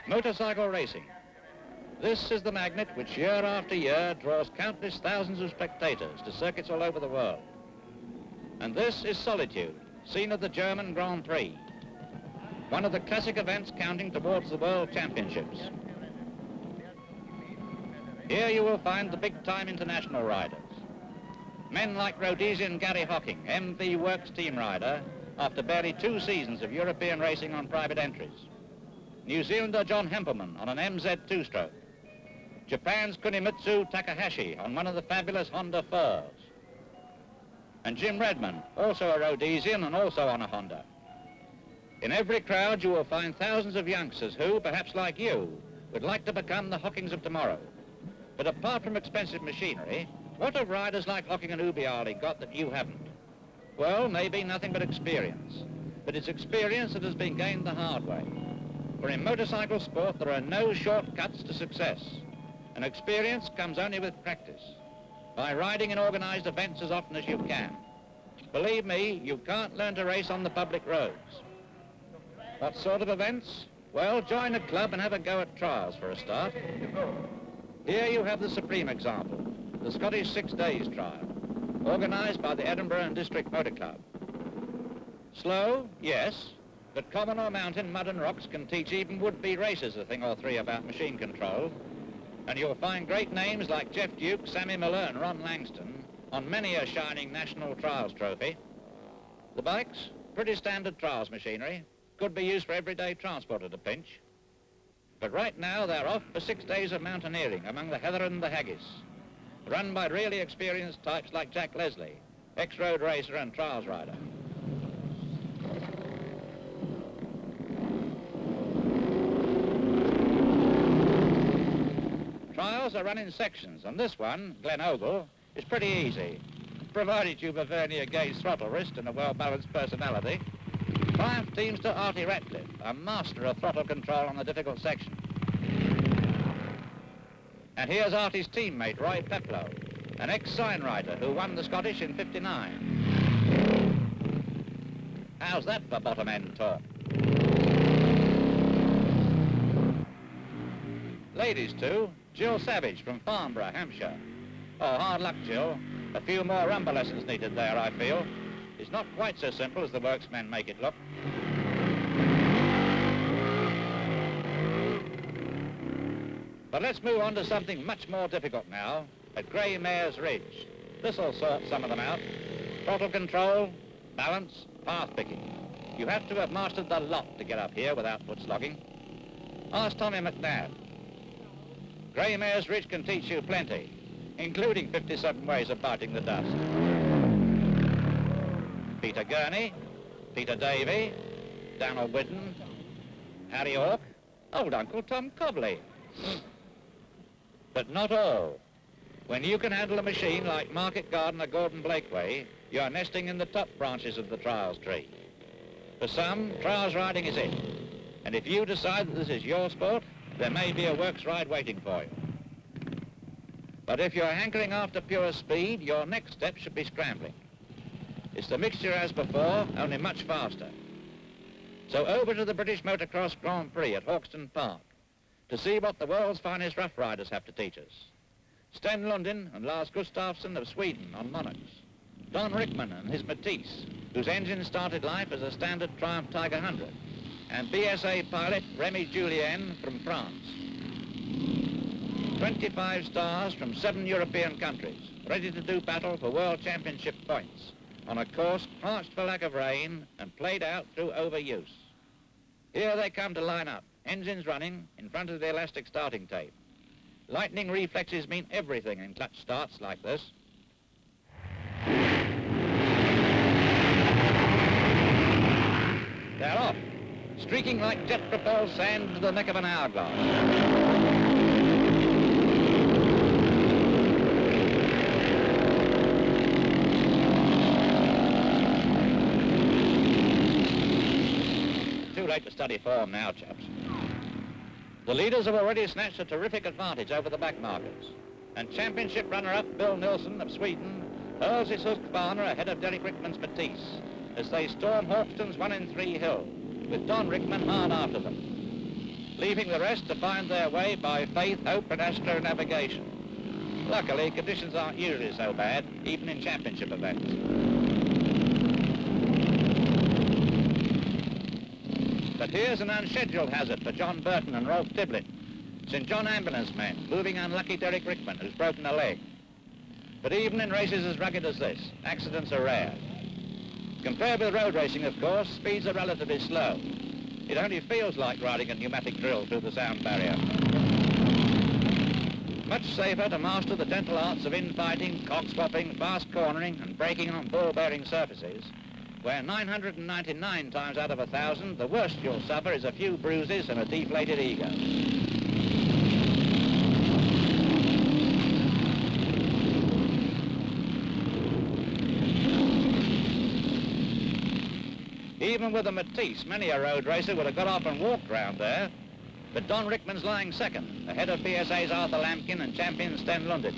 Motorcycle racing. This is the magnet which year after year draws countless thousands of spectators to circuits all over the world. And this is Solitude, scene of the German Grand Prix, one of the classic events counting towards the World Championships. Here you will find the big-time international riders. Men like Rhodesian Gary Hocking, MV Works team rider, after barely 2 seasons of European racing on private entries. New Zealander John Hempelman on an MZ 2-stroke. Japan's Kunimitsu Takahashi on one of the fabulous Honda 4s. And Jim Redman, also a Rhodesian and also on a Honda. In every crowd you will find thousands of youngsters who, perhaps like you, would like to become the Hockings of tomorrow. But apart from expensive machinery, what have riders like Hocking and Ubiali got that you haven't? Well, maybe nothing but experience. But it's experience that has been gained the hard way. For in motorcycle sport, there are no shortcuts to success. And experience comes only with practice, by riding in organized events as often as you can. Believe me, you can't learn to race on the public roads. What sort of events? Well, join a club and have a go at trials for a start. Here you have the supreme example, the Scottish 6 Days trial, organized by the Edinburgh and District Motor Club. Slow, yes, but common or mountain, mud and rocks can teach even would-be racers a thing or three about machine control. And you'll find great names like Jeff Duke, Sammy Miller and Ron Langston on many a shining national trials trophy. The bikes, pretty standard trials machinery, could be used for everyday transport at a pinch. But right now they're off for 6 days of mountaineering among the heather and the haggis, run by really experienced types like Jack Leslie, ex-road racer and trials rider. Trials are run in sections, and this one, Glen Ogle, is pretty easy, provided you've a vernier gauge throttle wrist and a well-balanced personality. Triumph teams to Artie Ratcliffe, a master of throttle control on the difficult section. And here's Artie's teammate, Roy Peplow, an ex-sign rider who won the Scottish in '59. How's that for bottom-end talk? Ladies too, Jill Savage from Farnborough, Hampshire. Oh, hard luck, Jill. A few more rumba lessons needed there, I feel. It's not quite so simple as the worksmen make it look. But let's move on to something much more difficult now, at Grey Mare's Ridge. This'll sort some of them out. Throttle control, balance, path picking. You have to have mastered the lot to get up here without foot slogging. Ask Tommy McNabb. Grey Mare's Ridge can teach you plenty, including 57 ways of biting the dust. Peter Gurney, Peter Davey, Donald Whidden, Harry Hawke, old Uncle Tom Cobley. But not all. When you can handle a machine like Market Garden or Gordon Blakeway, you're nesting in the top branches of the trials tree. For some, trials riding is it. And if you decide that this is your sport, there may be a works ride waiting for you. But if you're hankering after pure speed, your next step should be scrambling. It's the mixture as before, only much faster. So over to the British Motocross Grand Prix at Hawkston Park to see what the world's finest rough riders have to teach us. Sten Lundin and Lars Gustafsson of Sweden on Monarchs. Don Rickman and his Matisse, whose engine started life as a standard Triumph Tiger 100. And BSA pilot Remy Julien from France. 25 stars from 7 European countries, ready to do battle for World Championship points on a course parched for lack of rain and played out through overuse. Here they come to line up, engines running in front of the elastic starting tape. Lightning reflexes mean everything in clutch starts like this. They're off, streaking like jet-propelled sand into the neck of an hourglass. Too late to study form now, chaps. The leaders have already snatched a terrific advantage over the backmarkers. And championship runner-up Bill Nilsson of Sweden hurls his Husqvarna ahead of Derek Rickman's Matisse as they storm Hawkston's 1 in 3 hill, with Don Rickman hard after them. leaving the rest to find their way by faith, hope and astronavigation. Luckily, conditions aren't usually so bad, even in championship events. But here's an unscheduled hazard for John Burton and Rolf Tiblin. St John ambulance men, moving unlucky Derek Rickman, who's broken a leg. But even in races as rugged as this, accidents are rare. Compared with road racing, of course, speeds are relatively slow. It only feels like riding a pneumatic drill through the sound barrier. Much safer to master the gentle arts of infighting, cog swapping, fast cornering and braking on ball-bearing surfaces, where 999 times out of 1,000, the worst you'll suffer is a few bruises and a deflated ego. Even with a Matisse, many a road racer would have got off and walked round there. But Don Rickman's lying second, ahead of PSA's Arthur Lampkin and champion Sten Lundin.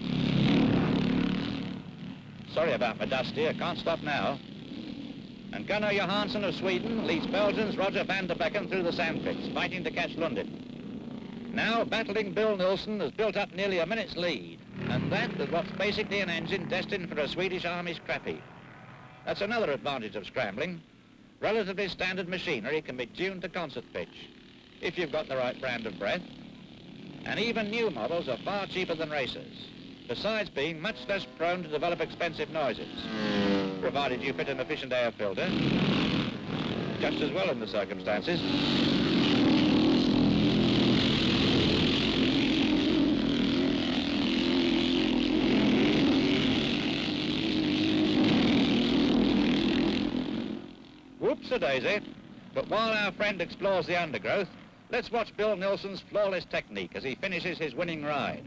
Sorry about my dusty, I can't stop now. And Gunnar Johansson of Sweden leads Belgians Roger van der Becken through the sandpits, fighting to catch Lundin. Now, battling Bill Nilsson has built up nearly a minute's lead, and that with what's basically an engine destined for a Swedish Army scrappy. That's another advantage of scrambling. Relatively standard machinery can be tuned to concert pitch, if you've got the right brand of breath. And even new models are far cheaper than racers, besides being much less prone to develop expensive noises, provided you fit an efficient air filter, just as well in the circumstances. Whoops-a-daisy. But while our friend explores the undergrowth, let's watch Bill Nilsson's flawless technique as he finishes his winning ride.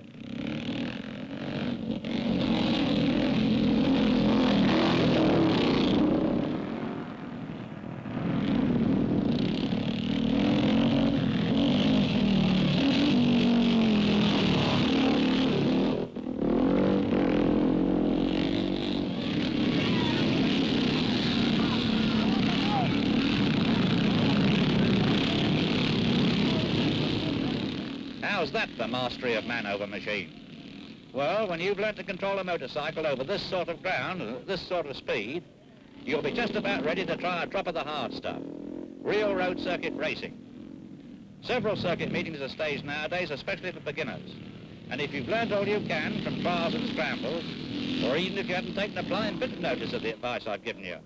How's that for mastery of man over machine? Well, when you've learnt to control a motorcycle over this sort of ground and at this sort of speed, you'll be just about ready to try a drop of the hard stuff, real road circuit racing. Several circuit meetings are staged nowadays, especially for beginners. And if you've learnt all you can from trials and scrambles, or even if you haven't taken a blind bit of notice of the advice I've given you,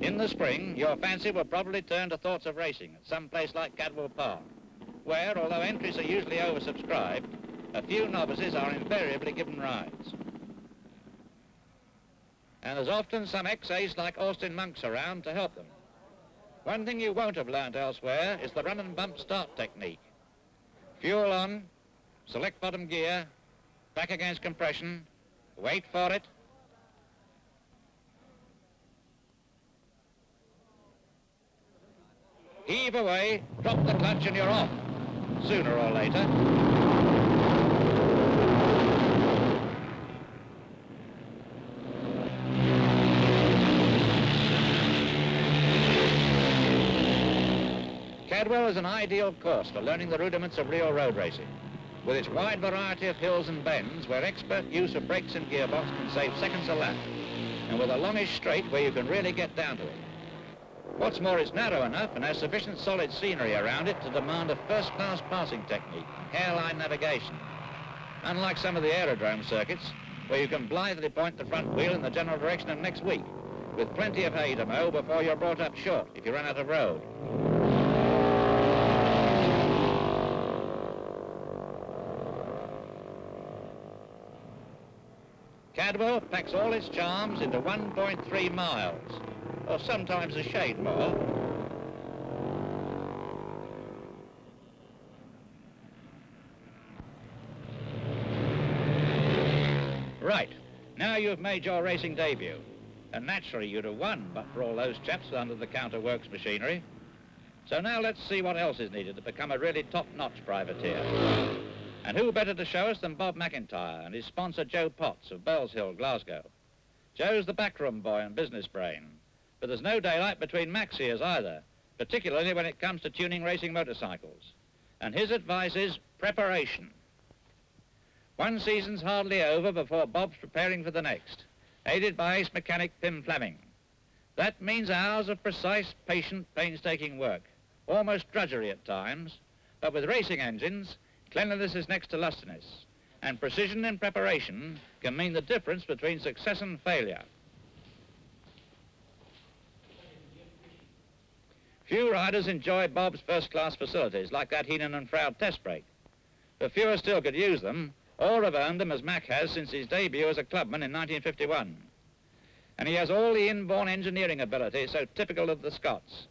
in the spring, your fancy will probably turn to thoughts of racing at some place like Cadwell Park, where, although entries are usually oversubscribed, a few novices are invariably given rides. And there's often some ex-ace like Austin Monks around to help them. One thing you won't have learnt elsewhere is the run and bump start technique. Fuel on, select bottom gear, back against compression, wait for it, heave away, drop the clutch and you're off, sooner or later. Cadwell is an ideal course for learning the rudiments of real road racing, with its wide variety of hills and bends where expert use of brakes and gearbox can save seconds a lap, and with a longish straight where you can really get down to it. What's more, it's narrow enough and has sufficient solid scenery around it to demand a first-class passing technique, hairline navigation. Unlike some of the aerodrome circuits, where you can blithely point the front wheel in the general direction of next week, with plenty of hay to mow before you're brought up short if you run out of road. Cadwell packs all its charms into 1.3 miles, or sometimes a shade more. Right, now you've made your racing debut, and naturally you'd have won but for all those chaps under the counter-works machinery. So now let's see what else is needed to become a really top-notch privateer. And who better to show us than Bob McIntyre and his sponsor Joe Potts of Bells Hill, Glasgow. Joe's the backroom boy and business brain, but there's no daylight between Mac's ears either, particularly when it comes to tuning racing motorcycles. And his advice is preparation. One season's hardly over before Bob's preparing for the next, aided by ace mechanic Pim Fleming. That means hours of precise, patient, painstaking work, almost drudgery at times, but with racing engines, cleanliness is next to lustiness, and precision in preparation can mean the difference between success and failure. Few riders enjoy Bob's first-class facilities like that Heenan and Froud test brake, but fewer still could use them, or have earned them as Mac has since his debut as a clubman in 1951. And he has all the inborn engineering ability so typical of the Scots.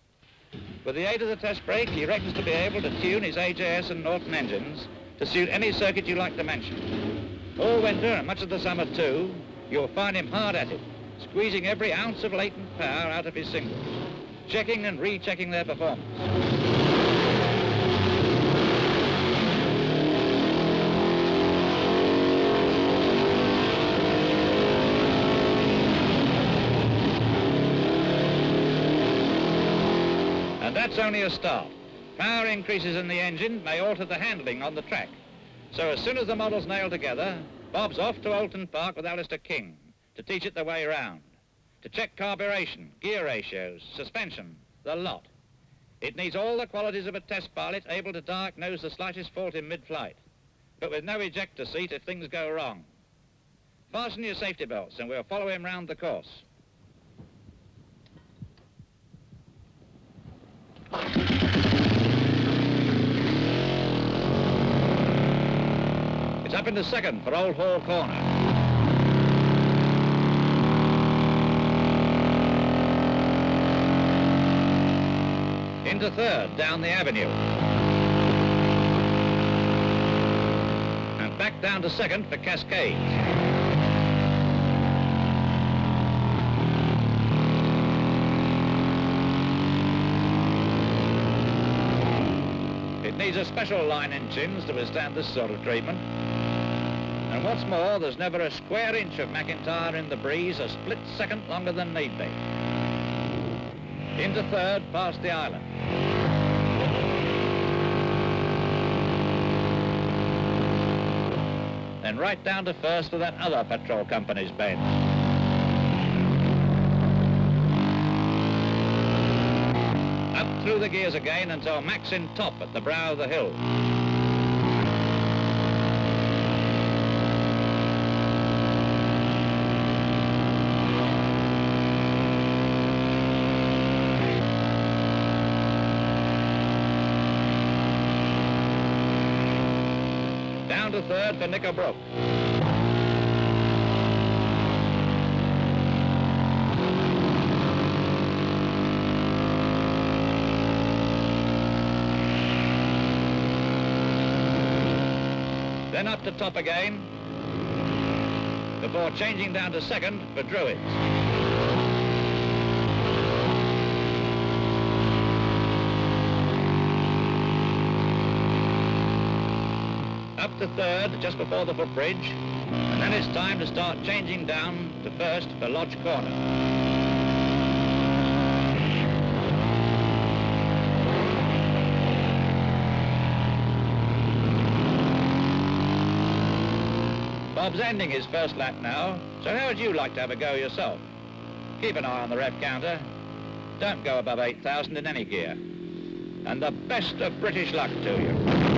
With the aid of the test brake, he reckons to be able to tune his AJS and Norton engines to suit any circuit you like to mention. All winter and much of the summer too, you'll find him hard at it, squeezing every ounce of latent power out of his singles, checking and rechecking their performance. And that's only a start. Power increases in the engine may alter the handling on the track. So as soon as the model's nailed together, Bob's off to Oulton Park with Alistair King to teach it the way round, to check carburation, gear ratios, suspension, the lot. It needs all the qualities of a test pilot able to diagnose the slightest fault in mid-flight, but with no ejector seat if things go wrong. Fasten your safety belts and we'll follow him round the course. It's up into second for Old Hall Corner. Into third down the avenue. And back down to second for Cascade. It needs a special line in chins to withstand this sort of treatment. And what's more, there's never a square inch of McIntyre in the breeze a split second longer than need be. Into third, past the island. Then right down to first for that other petrol company's bend. Up through the gears again until Mac's in top at the brow of the hill. Down to third for Nickelbrook. Then up to top again, before changing down to second for Druids. Up to third, just before the footbridge, and then it's time to start changing down to first for Lodge Corner. Bob's ending his first lap now, so how would you like to have a go yourself? Keep an eye on the rev counter. Don't go above 8,000 in any gear. And the best of British luck to you.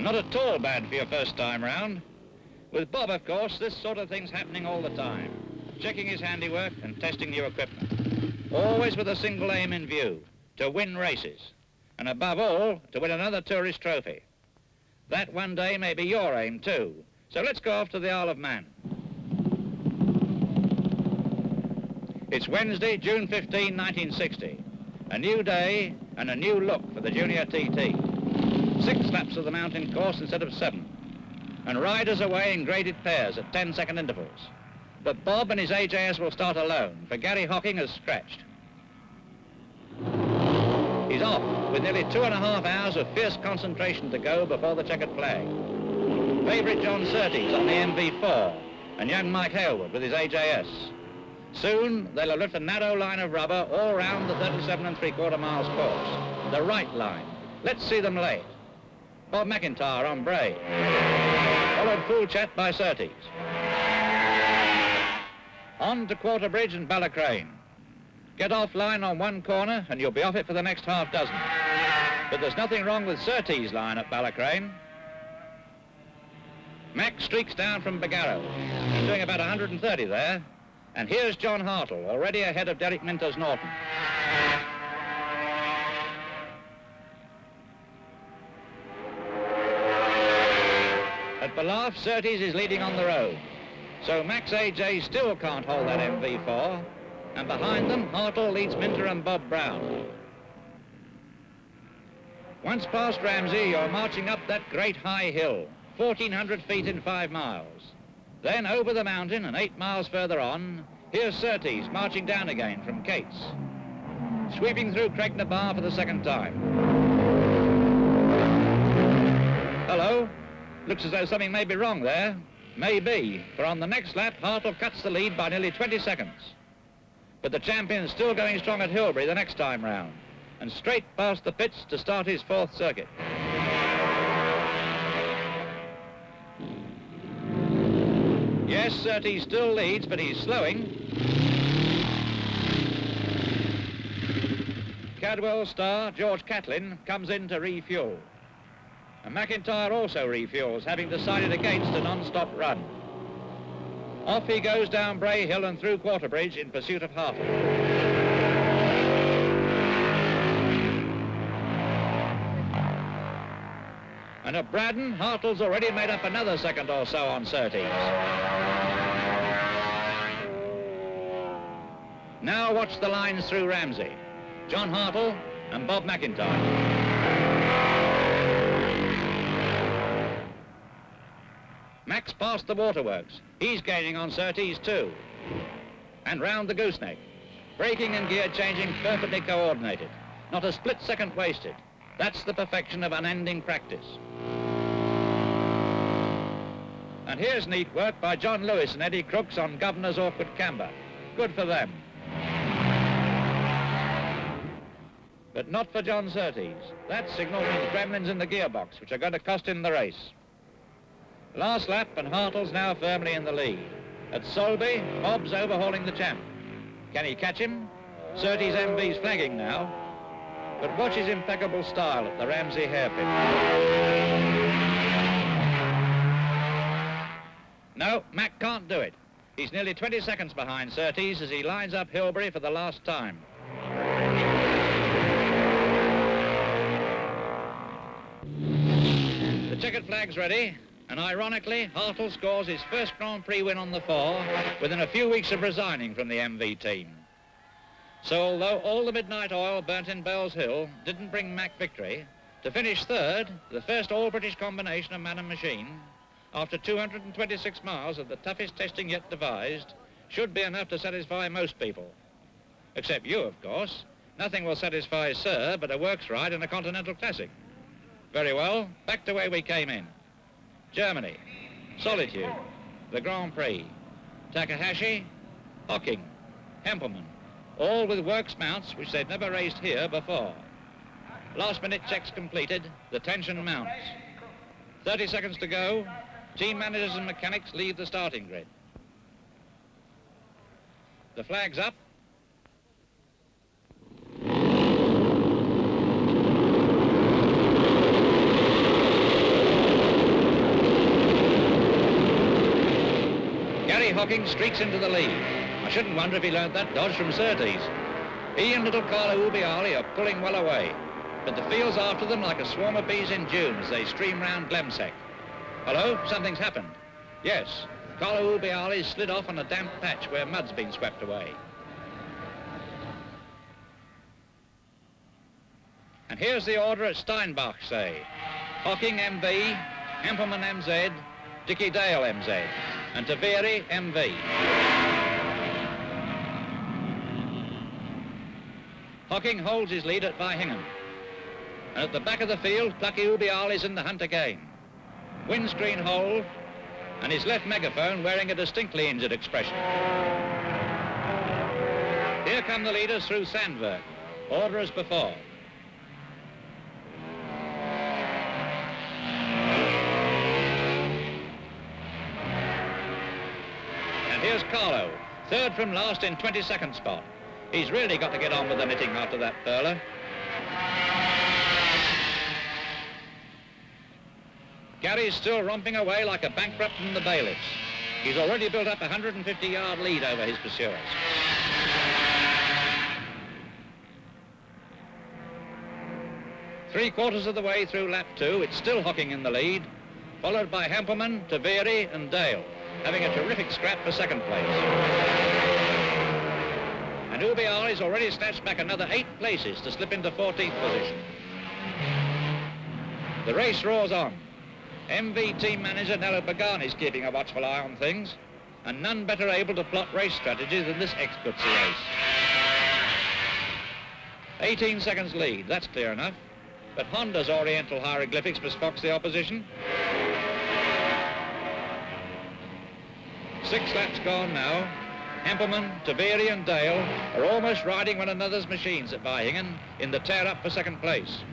Not at all bad for your first time round. With Bob, of course, this sort of thing's happening all the time. Checking his handiwork and testing new equipment. Always with a single aim in view, to win races. And above all, to win another tourist trophy. That one day may be your aim too. So let's go off to the Isle of Man. It's Wednesday, June 15, 1960. A new day and a new look for the Junior TT. 6 laps of the mountain course instead of 7. And riders away in graded pairs at 10-second intervals. But Bob and his AJS will start alone, for Gary Hocking has scratched. He's off, with nearly 2.5 hours of fierce concentration to go before the checkered flag. Favourite John Surtees on the MV4, and young Mike Hailwood with his AJS. Soon, they'll have left a narrow line of rubber all round the 37 3/4 miles course. The right line. Let's see them late. Bob McIntyre on Bray. Followed full chat by Surtees. On to Quarter Bridge and Ballacrane. Get off line on one corner and you'll be off it for the next half dozen. But there's nothing wrong with Surtees' line at Ballacrane. Mac streaks down from Bagarrow, doing about 130 there. And here's John Hartle, already ahead of Derek Minter's Norton. At Ballaugh, Surtees is leading on the road. So Max AJ still can't hold that MV4. And behind them, Hartle leads Minter and Bob Brown. Once past Ramsey, you're marching up that great high hill, 1,400 feet in 5 miles. Then over the mountain and 8 miles further on, here's Surtees marching down again from Cates. Sweeping through Craignabar for the second time. Hello. Looks as though something may be wrong there. Maybe, for on the next lap, Hartle cuts the lead by nearly 20 seconds. But the champion's still going strong at Hilbury the next time round, and straight past the pits to start his 4th circuit. Yes, Surtees still leads, but he's slowing. Cadwell's star, George Catlin, comes in to refuel. And McIntyre also refuels, having decided against a non-stop run. Off he goes down Bray Hill and through Quarter Bridge in pursuit of Hartle. And at Braddon, Hartle's already made up another second or so on Surtees. Now watch the lines through Ramsey. John Hartle and Bob McIntyre. Max past the waterworks. He's gaining on Surtees too. And round the gooseneck. Braking and gear changing perfectly coordinated. Not a split second wasted. That's the perfection of unending practice. And here's neat work by John Lewis and Eddie Crooks on Governor's Awkward Camber. Good for them. But not for John Surtees. That signal means gremlins in the gearbox, which are going to cost him the race. Last lap, and Hartle's now firmly in the lead. At Solby, Bob's overhauling the champ. Can he catch him? Surtees' MV's flagging now. But watch his impeccable style at the Ramsey hairpin. No, Mac can't do it. He's nearly 20 seconds behind Surtees as he lines up Hilbury for the last time. The checkered flag's ready. And ironically, Hartle scores his first Grand Prix win on the 4 within a few weeks of resigning from the MV team. So although all the midnight oil burnt in Bell's Hill didn't bring Mac victory, to finish 3rd, the first all-British combination of man and machine, after 226 miles of the toughest testing yet devised, should be enough to satisfy most people. Except you, of course. Nothing will satisfy Sir but a works ride and a Continental Classic. Very well, back to where we came in. Germany, Solitude, the Grand Prix, Takahashi, Hocking, Hempelmann, all with works mounts which they'd never raced here before. Last-minute checks completed, the tension mounts. 30 seconds to go, team managers and mechanics leave the starting grid. The flag's up. Hocking streaks into the lead. I shouldn't wonder if he learnt that dodge from Surtees. He and little Carlo Ubiali are pulling well away, but the field's after them like a swarm of bees in June as they stream round Glemsec. Hello, something's happened. Yes, Carlo Ubiali slid off on a damp patch where mud's been swept away. And here's the order at Steinbach, say. Hocking MV, Hempelmann MZ, Dickie Dale MZ, and Taveri MV. Hocking holds his lead at Weihingham. And at the back of the field, Plucky Ubiali's in the hunt again. Windscreen hole, and his left megaphone wearing a distinctly injured expression. Here come the leaders through Sandberg. Order as before. And here's Carlo, third from last in 22nd spot. He's really got to get on with the knitting after that furler. Gary's still romping away like a bankrupt from the bailiffs. He's already built up a 150-yard lead over his pursuers. Three-quarters of the way through lap 2, it's still Hocking in the lead, followed by Hempelmann, Taveri and Dale, having a terrific scrap for second place. And Ubiali's already snatched back another 8 places to slip into 14th position. The race roars on. MV team manager Nello Pagani's keeping a watchful eye on things, and none better able to plot race strategy than this ex-Gutsi race. 18 seconds lead, that's clear enough. But Honda's Oriental hieroglyphics bespoke the opposition. 6 laps gone now. Hempelmann, Taveri and Dale are almost riding one another's machines at Weihingham in the tear-up for second place.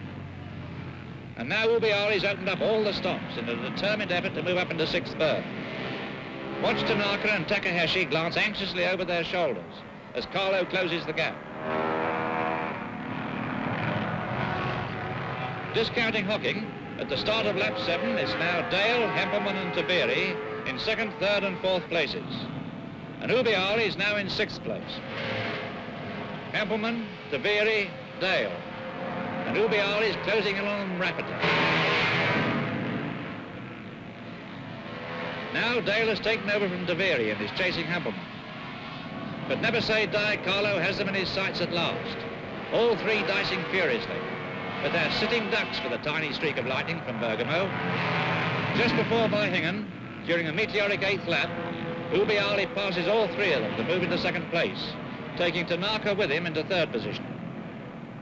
And now Ubiali's opened up all the stops in a determined effort to move up into 6th berth. Watch Tanaka and Takahashi glance anxiously over their shoulders as Carlo closes the gap. Discounting Hocking, at the start of lap 7, it's now Dale, Hempelmann and Taveri in 2nd, 3rd and 4th places. And Ubiali is now in 6th place. Hempelmann, Taveri, Dale. And Ubiali is closing in on them rapidly. Now Dale has taken over from Taveri and is chasing Hempelmann. But never say die, Carlo has them in his sights at last. All 3 dicing furiously. But they're sitting ducks for the tiny streak of lightning from Bergamo. Just before Weihingham, during a meteoric 8th lap, Ubiali passes all 3 of them to move into 2nd place, taking Tanaka with him into 3rd position.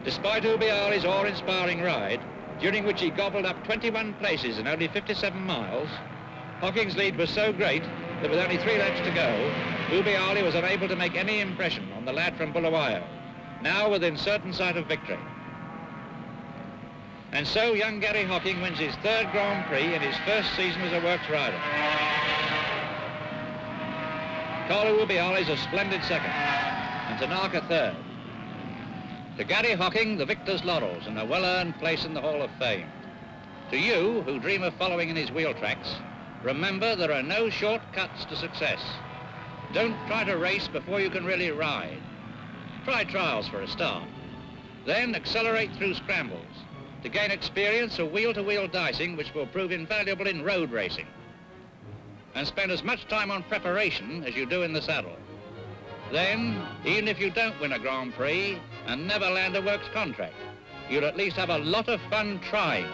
Despite Ubiali's awe-inspiring ride, during which he gobbled up 21 places in only 57 miles, Hocking's lead was so great that with only 3 laps to go, Ubiali was unable to make any impression on the lad from Bulawayo, now within certain sight of victory. And so young Gary Hocking wins his 3rd Grand Prix in his first season as a works rider. Carlo Ubiali's a splendid 2nd, and Tanaka 3rd. To Gary Hocking, the victor's laurels and a well-earned place in the Hall of Fame. To you, who dream of following in his wheel tracks, remember there are no shortcuts to success. Don't try to race before you can really ride. Try trials for a start. Then accelerate through scrambles to gain experience of wheel-to-wheel dicing which will prove invaluable in road racing. And spend as much time on preparation as you do in the saddle. Then, even if you don't win a Grand Prix and never land a works contract, you'll at least have a lot of fun trying.